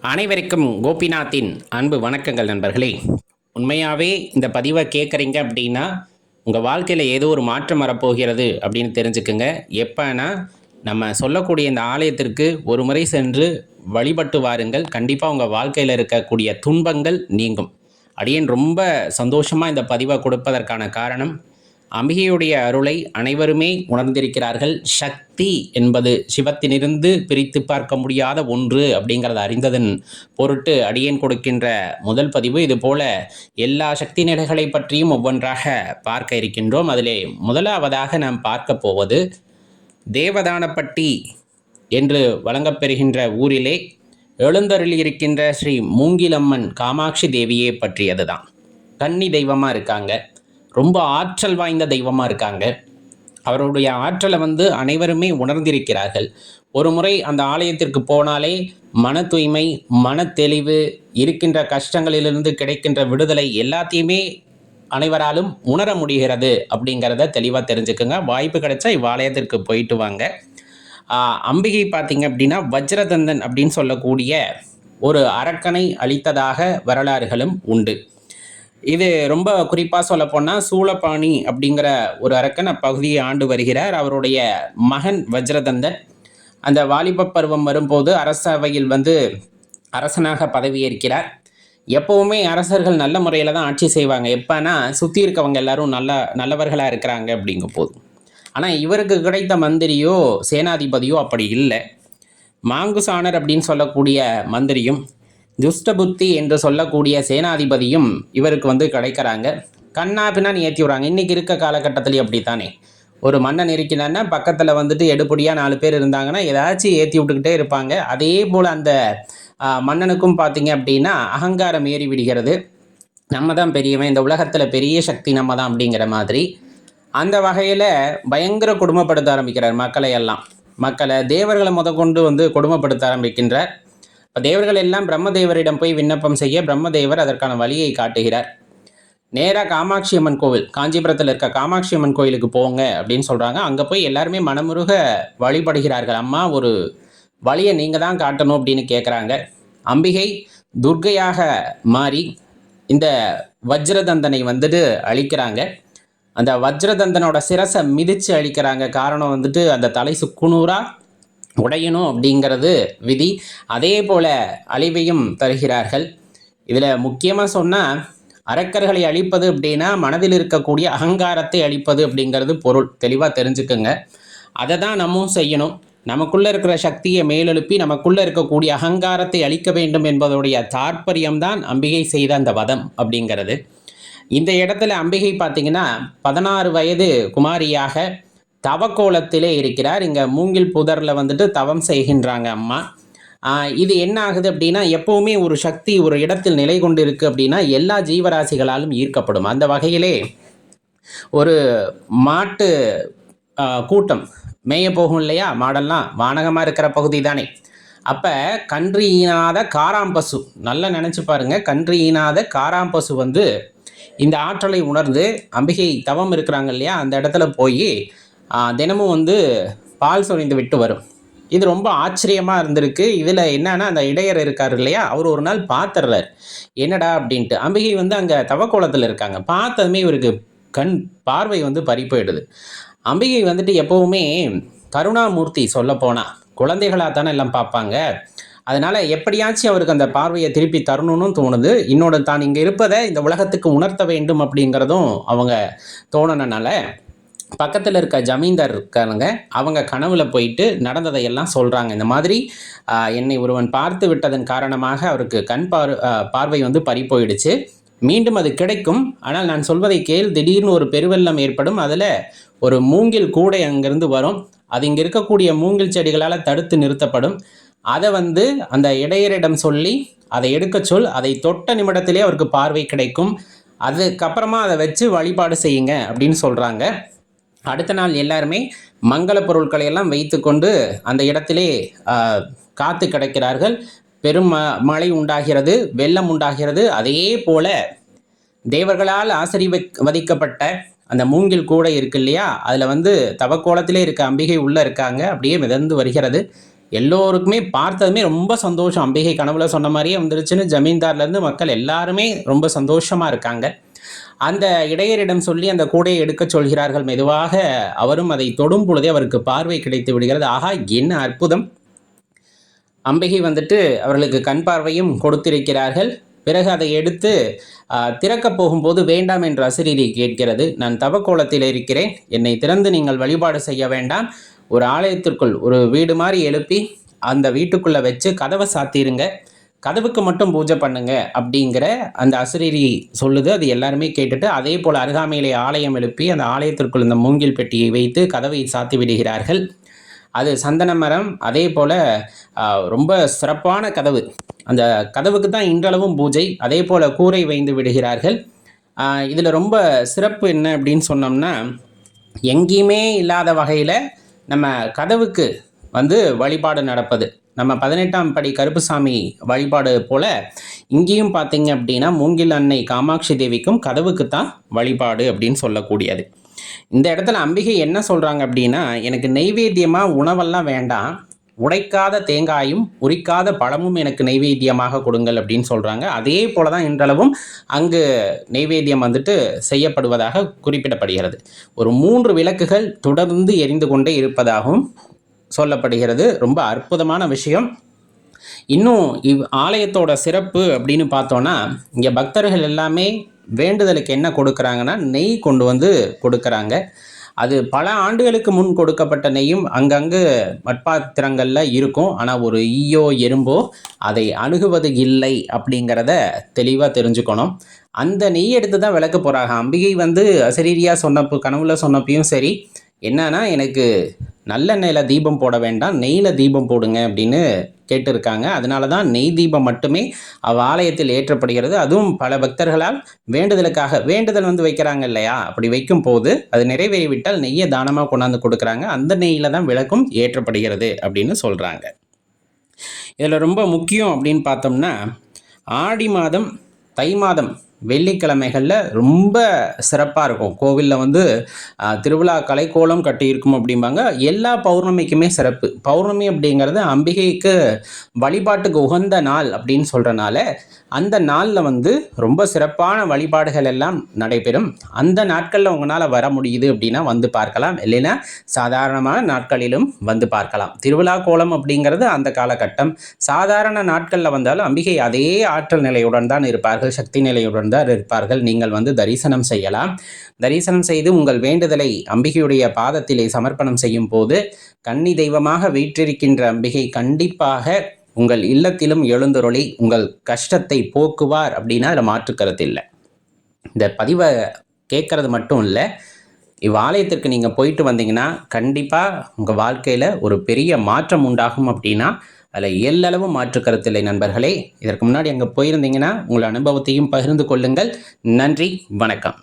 அனைவருக்கும் கோபிநாத்தின் அன்பு வணக்கங்கள் நண்பர்களே. உண்மையாகவே இந்த பதிவை கேட்குறீங்க அப்படின்னா உங்கள் வாழ்க்கையில் ஏதோ ஒரு மாற்றம் வரப்போகிறது அப்படின்னு தெரிஞ்சுக்குங்க. எப்போனா நம்ம சொல்லக்கூடிய இந்த ஆலயத்திற்கு ஒரு முறை சென்று வழிபட்டு வாருங்கள். கண்டிப்பாக உங்கள் வாழ்க்கையில் இருக்கக்கூடிய துன்பங்கள் நீங்கும். அடியேன் ரொம்ப சந்தோஷமாக இந்த பதிவை கொடுப்பதற்கான காரணம், அம்பிகையுடைய அருளை அனைவருமே உணர்ந்திருக்கிறார்கள். சக்தி என்பது சிவத்தினிருந்து பிரித்து பார்க்க முடியாத ஒன்று அப்படிங்கிறத அறிந்ததன் பொருட்டு அடியேன் கொடுக்கின்ற முதல் பதிவு. இதுபோல எல்லா சக்தி நிலைகளை பற்றியும் ஒவ்வொன்றாக பார்க்க இருக்கின்றோம். அதிலே முதலாவதாக நாம் பார்க்க போவது தேவதானப்பட்டி என்று வழங்கப்பெறுகின்ற ஊரிலே எழுந்தருளியிருக்கின்ற ஸ்ரீ மூங்கிலம்மன் காமாட்சி தேவியை பற்றியது தான். கன்னி தெய்வமாக இருக்காங்க, ரொம்ப ஆற்றல் வாய்ந்த தெய்வமாக இருக்காங்க. அவருடைய ஆற்றலை அனைவருமே உணர்ந்திருக்கிறார்கள். ஒரு முறை அந்த ஆலயத்திற்கு போனாலே மன தூய்மை, மன தெளிவு, இருக்கின்ற கஷ்டங்களிலிருந்து கிடைக்கின்ற விடுதலை எல்லாத்தையுமே அனைவராலும் உணர முடிகிறது அப்படிங்கிறத தெளிவாக தெரிஞ்சுக்குங்க. வாய்ப்பு கிடைச்சா இவ்வாலயத்திற்கு போயிட்டு வாங்க. அம்பிகை பார்த்தீங்க அப்படின்னா வஜ்ரதந்தன் அப்படின்னு சொல்லக்கூடிய ஒரு அரக்கனை அளித்ததாக வரலாறுகளும் உண்டு. இது ரொம்ப குறிப்பாக சொல்லப்போனால் சூளபாணி அப்படிங்கிற ஒரு அரக்கன் அப்பகுதியை ஆண்டு வருகிறார். அவருடைய மகன் வஜ்ரதந்தன் அந்த வாலிப பருவம் வரும்போது அரசவையில் அரசனாக பதவியேற்கிறார். எப்போவுமே அரசர்கள் நல்ல முறையில் தான் ஆட்சி செய்வாங்க, எப்போனா சுற்றி இருக்கவங்க எல்லாரும் நல்லவர்களாக இருக்கிறாங்க அப்படிங்கும் போது. ஆனால் இவருக்கு கிடைத்த மந்திரியோ சேனாதிபதியோ அப்படி இல்லை. மாங்குசாணர் அப்படின்னு சொல்லக்கூடிய மந்திரியும் துஷ்டபுத்தி என்று சொல்லக்கூடிய சேனாதிபதியும் இவருக்கு கிடைக்கிறாங்க. கண்ணா பின்னான்னு ஏற்றி விடுறாங்க. இன்றைக்கி இருக்க காலகட்டத்திலேயே அப்படி தானே, ஒரு மன்னன் இருக்கிறான்னா பக்கத்தில் எடுப்படியாக 4 பேர் இருந்தாங்கன்னா ஏதாச்சும் ஏற்றி விட்டுக்கிட்டே இருப்பாங்க. அதே போல் அந்த மன்னனுக்கும் பார்த்தீங்க அப்படின்னா அகங்காரம் ஏறி விடுகிறது. நம்ம தான் பெரியவன், இந்த உலகத்தில் பெரிய சக்தி நம்ம தான் அப்படிங்கிற மாதிரி. அந்த வகையில் பயங்கர கொடுமைப்படுத்த ஆரம்பிக்கிறார் மக்களை தேவர்களை முதற்கொண்டு கொடுமைப்படுத்த ஆரம்பிக்கின்றார். இப்போ தேவர்கள் எல்லாம் பிரம்மதேவரிடம் போய் விண்ணப்பம் செய்ய பிரம்மதேவர் அதற்கான வழியை காட்டுகிறார். நேராக காமாட்சி அம்மன் கோவில், காஞ்சிபுரத்தில் இருக்க காமாட்சி அம்மன் கோயிலுக்கு போங்க அப்படின்னு சொல்கிறாங்க. அங்கே போய் எல்லாருமே மனமுருக வழிபடுகிறார்கள். அம்மா, ஒரு வழியை நீங்கள் தான் காட்டணும் அப்படின்னு கேட்குறாங்க. அம்பிகை துர்க்கையாக மாறி இந்த வஜ்ரதந்தனை அழிக்கிறாங்க. அந்த வஜ்ரதந்தனோட சிரசை மிதித்து அழிக்கிறாங்க. காரணம் அந்த தலை சுக்குநூறாக உடையணும் அப்படிங்கிறது விதி. அதே போல் அழிவையும் தருகிறார்கள். இதில் முக்கியமாக சொன்னால் அரக்கர்களை அழிப்பது அப்படின்னா மனதில் இருக்கக்கூடிய அகங்காரத்தை அழிப்பது அப்படிங்கிறது பொருள். தெளிவாக தெரிஞ்சுக்குங்க. அதை தான் நம்மவும் செய்யணும். நமக்குள்ளே இருக்கிற சக்தியை மேலெழுப்பி நமக்குள்ளே இருக்கக்கூடிய அகங்காரத்தை அழிக்க வேண்டும் என்பதுடைய தாற்பயம்தான் அம்பிகை செய்த அந்த வதம் அப்படிங்கிறது. இந்த இடத்துல அம்பிகை பார்த்திங்கன்னா 16 வயது குமாரியாக தவக்கோலத்திலே இருக்கிறார். இங்கே மூங்கில் புதரில் தவம் செய்கின்றாங்க அம்மா. இது என்ன ஆகுது அப்படின்னா, எப்போவுமே ஒரு சக்தி ஒரு இடத்தில் நிலை கொண்டு இருக்குது அப்படின்னா எல்லா ஜீவராசிகளாலும் ஈர்க்கப்படும். அந்த வகையிலே ஒரு மாட்டு கூட்டம் மேய போகும் இல்லையா, மாடெல்லாம் வானகமாக இருக்கிற பகுதி தானே. அப்போ கன்று ஈனாத காராம்பசு, நல்லா நினச்சி பாருங்கள், கன்று ஈனாத காராம்பசு இந்த ஆற்றலை உணர்ந்து அம்பிகை தவம் இருக்கிறாங்க இல்லையா, அந்த இடத்துல போய் தினமும் பால் சொரிந்து விட்டு வரும். இது ரொம்ப ஆச்சரியமாக இருந்திருக்கு. இதில் என்னன்னா, அந்த இடையர் இருக்கார் இல்லையா, அவர் ஒரு நாள் பார்த்துடுறார். என்னடா அப்படின்ட்டு. அம்பிகை அங்கே தவக்கோலத்தில் இருக்காங்க. பார்த்ததுமே இவருக்கு கண் பார்வை பறி போயிடுது. அம்பிகை எப்போவுமே கருணாமூர்த்தி, சொல்லப்போனால் குழந்தைகளாக தானே எல்லாம் பார்ப்பாங்க. அதனால் எப்படியாச்சும் அவருக்கு அந்த பார்வையை திருப்பி தரணும்னு தோணுது. இன்னொன்று, தான் இங்கே இருப்பதை இந்த உலகத்துக்கு உணர்த்த வேண்டும் அப்படிங்கிறதும் அவங்க தோணுனனால பக்கத்தில் இருக்க ஜமீன்தார் இருக்காங்க, அவங்க கனவுல போயிட்டு நடந்ததையெல்லாம் சொல்கிறாங்க. இந்த மாதிரி என்னை ஒருவன் பார்த்து விட்டதன் காரணமாக அவருக்கு கண் பார்வை பறி போயிடுச்சு. மீண்டும் அது கிடைக்கும், ஆனால் நான் சொல்வதை கேள், திடீர்னு ஒரு பெருவெள்ளம் ஏற்படும். அதில் ஒரு மூங்கில் கூடை அங்கேருந்து வரும். அது இங்கே இருக்கக்கூடிய மூங்கில் செடிகளால் தடுத்து நிறுத்தப்படும். அதை அந்த இடையரிடம் சொல்லி அதை எடுக்க சொல். அதை தொட்ட நிமிடத்திலே அவருக்கு பார்வை கிடைக்கும். அதுக்கப்புறமா அதை வச்சு வழிபாடு செய்யுங்க அப்படின்னு சொல்கிறாங்க. அடுத்த நாள் எல்லாருமே மங்கள பொருட்களை எல்லாம் வைத்து கொண்டு அந்த இடத்திலே காத்து கிடக்கிறார்கள். பெரும் மழை உண்டாகிறது, வெள்ளம் உண்டாகிறது. அதே போல தேவர்களால் ஆசீர்வதிக்கப்பட்ட அந்த மூங்கில் கூடை இருக்கு இல்லையா, அதில் தவக்கோலத்திலே இருக்க அம்பிகை உள்ளே இருக்காங்க. அப்படியே மிதந்து வருகிறது. எல்லோருக்குமே பார்த்ததுமே ரொம்ப சந்தோஷம். அம்பிகை கனவுல சொன்ன மாதிரியே வந்துருச்சுன்னு ஜமீன்தார்லேருந்து மக்கள் எல்லாருமே ரொம்ப சந்தோஷமாக இருக்காங்க. அந்த இடையரிடம் சொல்லி அந்த கூடையை எடுக்கச் சொல்கிறார்கள். மெதுவாக அவரும் அதை தொடும் பொழுதே அவருக்கு பார்வை கிடைத்து விடுகிறது. ஆஹா, என்ன அற்புதம்! அம்பிகை வந்துட்டு அவர்களுக்கு கண் பார்வையும் கொடுத்திருக்கிறார்கள். பிறகு அதை எடுத்து திறக்கப் போகும்போது வேண்டாம் என்று அசரீரி கேட்கிறது. நான் தவக்கோலத்தில் இருக்கிறேன், என்னை திறந்து நீங்கள் வழிபாடு செய்ய வேண்டாம். ஒரு ஆலயத்திற்குள் ஒரு வீடு மாதிரி எழுப்பி அந்த வீட்டுக்குள்ளே வச்சு கதவை சாத்திருங்க, கதவுக்கு மட்டும் பூஜை பண்ணுங்க அப்படிங்கிற அந்த அசரீரி சொல்லுது. அது எல்லாருமே கேட்டுட்டு அதே போல் அருகாமையிலே ஆலயம் எழுப்பி அந்த ஆலயத்திற்குள் இந்த மூங்கில் பெட்டியை வைத்து கதவை சாத்தி விடுகிறார்கள். அது சந்தன மரம், அதே போல் ரொம்ப சிறப்பான கதவு. அந்த கதவுக்கு தான் இன்றளவும் பூஜை. அதே போல் கூரை வைந்து விடுகிறார்கள். இதில் ரொம்ப சிறப்பு என்ன அப்படின்னு சொன்னோம்னா, எங்கேயுமே இல்லாத வகையில் நம்ம கதவுக்கு வழிபாடு நடப்பது. நம்ம 18ஆம் படி கருப்புசாமி வழிபாடு போல் இங்கேயும் பார்த்தீங்க அப்படின்னா மூங்கில் அன்னை காமாட்சி தேவிக்கும் கதவுக்கு தான் வழிபாடு அப்படின்னு சொல்லக்கூடியது. இந்த இடத்துல அம்பிகை என்ன சொல்கிறாங்க அப்படின்னா, எனக்கு நெய்வேத்தியமாக உணவெல்லாம் வேண்டாம், உடைக்காத தேங்காயும் உரிக்காத பழமும் எனக்கு நெய்வேத்தியமாக கொடுங்கள் அப்படின்னு சொல்கிறாங்க. அதே போல தான் இன்றளவும் அங்கு நெய்வேத்தியம் செய்யப்படுவதாக குறிப்பிடப்படுகிறது. ஒரு 3 விளக்குகள் தொடர்ந்து எரிந்து கொண்டே இருப்பதாகவும் சொல்லப்படுகிறது. ரொம்ப அற்புதமான விஷயம். இன்னும் ஆலயத்தோட சிறப்பு அப்படின்னு பார்த்தோன்னா, இங்கே பக்தர்கள் எல்லாமே வேண்டுதலுக்கு என்ன கொடுக்குறாங்கன்னா, நெய் கொண்டு கொடுக்குறாங்க. அது பல ஆண்டுகளுக்கு முன் கொடுக்கப்பட்ட நெய்யும் அங்கங்கு மட்பாத்திரங்களில் இருக்கும். ஆனால் ஒரு ஈயோ எறும்போ அதை அணுகுவது இல்லை அப்படிங்கிறத தெளிவாக தெரிஞ்சுக்கணும். அந்த நெய் எடுத்து தான் விளக்க போகிறாங்க. அம்பிகை அசரீரியாக சொன்னப்போ, கனவுல சொன்னப்பையும் சரி, என்னன்னா எனக்கு நல்லெண்ணெயில் தீபம் போட வேண்டாம், நெய்யில் தீபம் போடுங்க அப்படின்னு கேட்டிருக்காங்க. அதனால தான் நெய் தீபம் மட்டுமே ஆலயத்தில் ஏற்றப்படுகிறது. அதுவும் பல பக்தர்களால் வேண்டுதலுக்காக வேண்டுதல் வைக்கிறாங்க இல்லையா, அப்படி வைக்கும் போது அது நிறைவேறிவிட்டால் நெய்யை தானமாக கொண்டாந்து கொடுக்குறாங்க. அந்த நெய்யில் தான் விளக்கும் ஏற்றப்படுகிறது அப்படின்னு சொல்கிறாங்க. இதில் ரொம்ப முக்கியம் அப்படின்னு பார்த்தோம்னா, ஆடி மாதம், தை மாதம் வெள்ளிக்கிழமைகளில் ரொம்ப சிறப்பாக இருக்கும். கோவிலில் திருவிழா கலைக்கோலம் கட்டியிருக்கும் அப்படிம்பாங்க. எல்லா பௌர்ணமிக்குமே சிறப்பு. பௌர்ணமி அப்படிங்கிறது அம்பிகைக்கு வழிபாட்டுக்கு உகந்த நாள் அப்படின்னு சொல்கிறனால அந்த நாளில் ரொம்ப சிறப்பான வழிபாடுகள் எல்லாம் நடைபெறும். அந்த நாட்களில் உங்களால் வர முடியுது அப்படின்னா பார்க்கலாம், இல்லைன்னா சாதாரணமான நாட்களிலும் பார்க்கலாம். திருவிழா கோலம் அப்படிங்கிறது அந்த காலகட்டம். சாதாரண நாட்களில் வந்தாலும் அம்பிகை அதே ஆற்றல் நிலையுடன் தான் இருப்பார்கள், சக்தி நிலையுடன் தான் இருப்பார்கள். நீங்கள் தரிசனம் செய்யலாம். தரிசனம் செய்து உங்கள் வேண்டுதலை அம்பிகையுடைய பாதத்திலே சமர்ப்பணம் செய்யும் போது கன்னி தெய்வமாக வீற்றிருக்கின்ற அம்பிகை கண்டிப்பாக உங்கள் இல்லத்திலும் எழுந்தருளி உங்கள் கஷ்டத்தை போக்குவார் அப்படின்னா அதில் மாற்று கருத்து இல்லை. இந்த பதிவை கேட்கறது மட்டும் இல்லை, இவ்வாலயத்திற்கு நீங்கள் போயிட்டு வந்தீங்கன்னா கண்டிப்பாக உங்கள் வாழ்க்கையில் ஒரு பெரிய மாற்றம் உண்டாகும் அப்படின்னா அதில் எல்லளவு மாற்று கருத்தில்லை நண்பர்களே. இதற்கு முன்னாடி அங்கே போயிருந்தீங்கன்னா உங்கள் அனுபவத்தையும் பகிர்ந்து கொள்ளுங்கள். நன்றி, வணக்கம்.